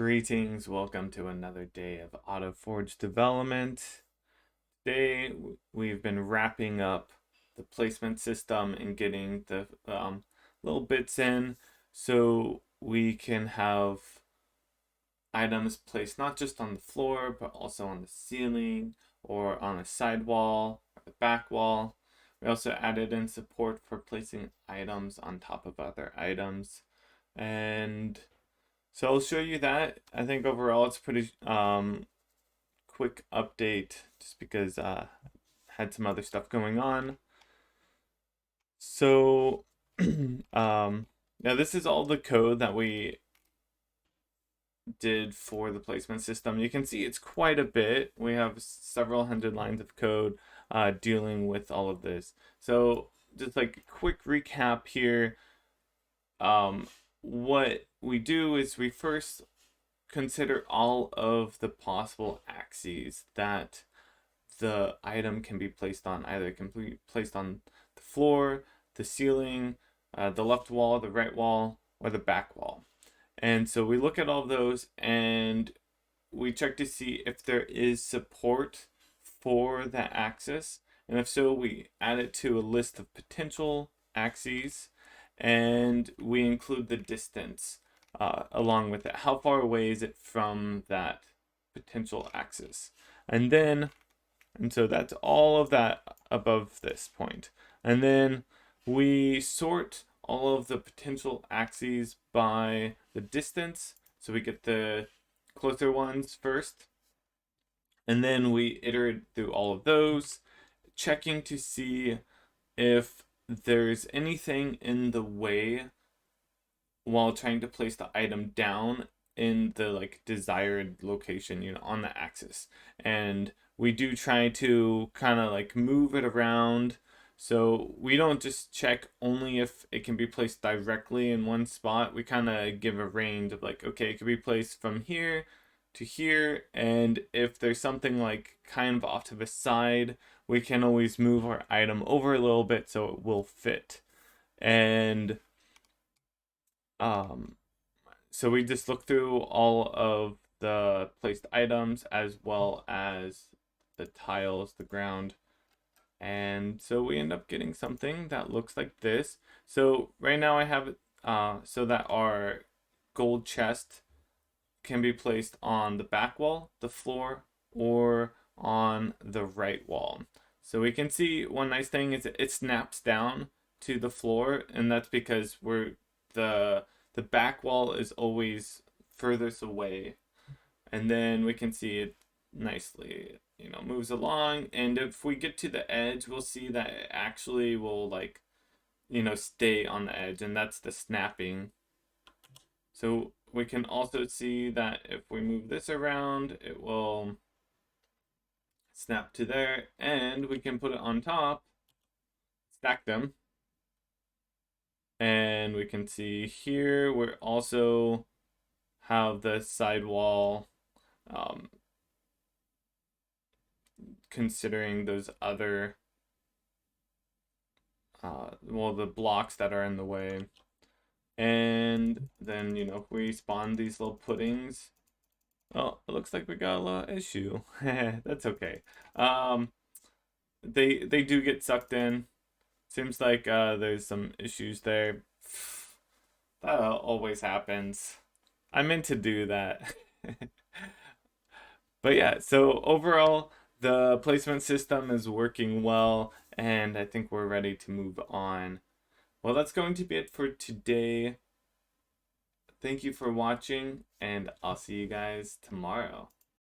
Greetings, welcome to another day of Autoforge development. Today we've been wrapping up the placement system and getting the little bits in so we can have items placed not just on the floor but also on the ceiling or on a side wall or the back wall. We also added in support for placing items on top of other items, and so I'll show you that. I think overall it's pretty quick update just because had some other stuff going on. So now this is all the code that we did for the placement system. You can see it's quite a bit. We have several hundred lines of code dealing with all of this. So just like a quick recap here. What we do is we first consider all of the possible axes that the item can be placed on. Either it can be placed on the floor, the ceiling, the left wall, the right wall, or the back wall. And so we look at all those and we check to see if there is support for that axis. And if so, we add it to a list of potential axes and we include the distance along with it. How far away is it from that potential axis? And so that's all of that above this point. And then we sort all of the potential axes by the distance. So we get the closer ones first. And then we iterate through all of those, checking to see if there's anything in the way while trying to place the item down in the desired location, on the axis. And we do try to kind of move it around. So we don't just check only if it can be placed directly in one spot. We kind of give a range of okay, it could be placed from here to here. And if there's something kind of off to the side, we can always move our item over a little bit so it will fit. And so we just look through all of the placed items as well as the tiles, the ground. And so we end up getting something that looks like this. So right now I have it so that our gold chest can be placed on the back wall, the floor, or on the right wall. So we can see one nice thing is it snaps down to the floor, and that's because the back wall is always furthest away, and then we can see it nicely moves along. And if we get to the edge, we'll see that it actually will stay on the edge, and that's the snapping. So we can also see that if we move this around, it will snap to there, and we can put it on top, stack them. And we can see here we also have the sidewall considering those other the blocks that are in the way. And then if we spawn these little puddings, oh, it looks like we got a little issue. That's okay. They do get sucked in. Seems like there's some issues there. That always happens. I meant to do that. But yeah, so overall, the placement system is working well, and I think we're ready to move on. Well, that's going to be it for today. Thank you for watching, and I'll see you guys tomorrow.